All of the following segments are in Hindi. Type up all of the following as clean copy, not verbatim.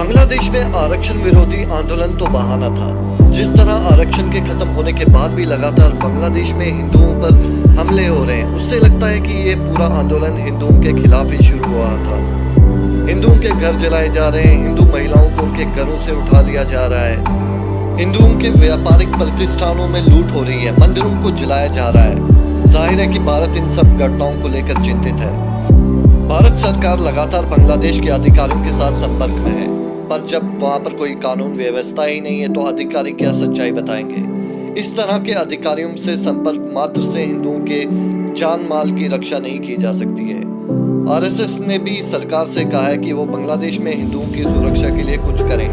बांग्लादेश में आरक्षण विरोधी आंदोलन तो बहाना था। जिस तरह आरक्षण के खत्म होने के बाद भी लगातार बांग्लादेश में हिंदुओं पर हमले हो रहे हैं, उससे लगता है कि ये पूरा आंदोलन हिंदुओं के खिलाफ ही शुरू हुआ था। हिंदुओं के घर जलाए जा रहे हैं, हिंदू महिलाओं को उनके घरों से उठा लिया जा रहा है, हिंदुओं के व्यापारिक प्रतिष्ठानों में लूट हो रही है, मंदिरों को जलाया जा रहा है। जाहिर है कि भारत इन सब घटनाओं को लेकर चिंतित है। भारत सरकार लगातार बांग्लादेश के अधिकारियों के साथ संपर्क में है, पर जब वहां पर कोई कानून व्यवस्था ही नहीं है तो अधिकारी क्या सच्चाई बताएंगे। इस तरह के अधिकारियों से संपर्क मात्र से हिंदुओं के जान माल की रक्षा नहीं की जा सकती है। आरएसएस ने भी सरकार से कहा है कि वो बांग्लादेश में हिंदुओं की सुरक्षा के लिए कुछ करें।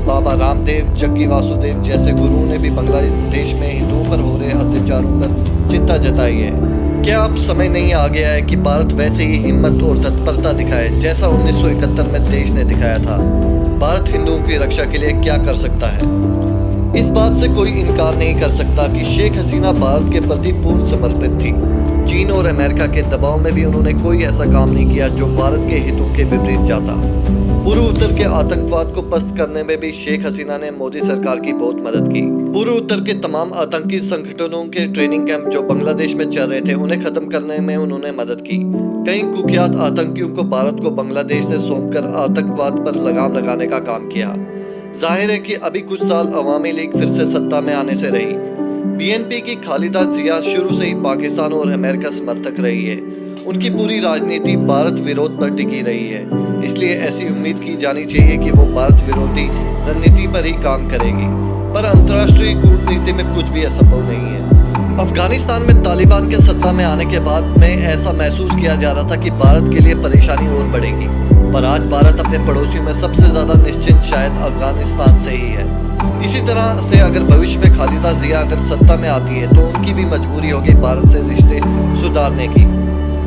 बाबा रामदेव, जग्गी वासुदेव जैसे गुरुओं ने भी बांग्लादेश में हिंदुओं पर हो रहे अत्याचारों पर चिंता जताई है। क्या अब समय नहीं आ गया है कि भारत वैसे ही हिम्मत और तत्परता दिखाए जैसा 1971 में देश ने दिखाया था। भारत हिंदुओं की रक्षा के लिए क्या कर सकता है? इस बात से कोई इनकार नहीं कर सकता कि शेख हसीना भारत के प्रति पूर्ण समर्पित थी। चीन और अमेरिका के दबाव में भी उन्होंने कोई ऐसा काम नहीं किया जो भारत के हितों के विपरीत जाता। पूर्व उत्तर के आतंकवाद को पस्त करने में भी शेख हसीना ने मोदी सरकार की बहुत मदद की। पूर्व उत्तर के तमाम आतंकी संगठनों के ट्रेनिंग कैंप जो बांग्लादेश में चल रहे थे, उन्हें खत्म करने में उन्होंने मदद की। कई कुख्यात आतंकियों को भारत को बांग्लादेश से सौंपकर आतंकवाद पर लगाम लगाने का काम किया। जाहिर है कि अभी कुछ साल अवामी लीग फिर से सत्ता में आने से रही। बीएनपी की खालिदा जिया शुरू से ही पाकिस्तान और अमेरिका समर्थक रही है। उनकी पूरी राजनीति भारत विरोध पर टिकी रही है, इसलिए ऐसी उम्मीद की जानी चाहिए कि वो भारत विरोधी रणनीति पर ही काम करेगी। पर अंतर्राष्ट्रीय कूटनीति में कुछ भी असंभव नहीं है। अफगानिस्तान में तालिबान के सत्ता में आने के बाद में ऐसा महसूस किया जा रहा था कि भारत के लिए परेशानी और बढ़ेगी, पर आज भारत अपने पड़ोसियों में सबसे ज्यादा निश्चिंत शायद अफगानिस्तान से ही है। इसी तरह से अगर भविष्य में खालिदा जिया अगर सत्ता में आती है तो उनकी भी मजबूरी होगी भारत से रिश्ते सुधारने की।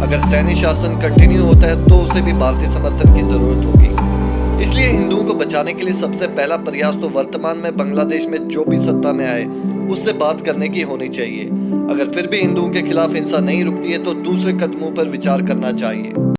अगर सैन्य शासन कंटिन्यू होता है तो उसे भी भारतीय समर्थन की जरूरत होगी। इसलिए हिंदुओं को बचाने के लिए सबसे पहला प्रयास तो वर्तमान में बांग्लादेश में जो भी सत्ता में आए उससे बात करने की होनी चाहिए। अगर फिर भी हिंदुओं के खिलाफ हिंसा नहीं रुकती है तो दूसरे कदमों पर विचार करना चाहिए।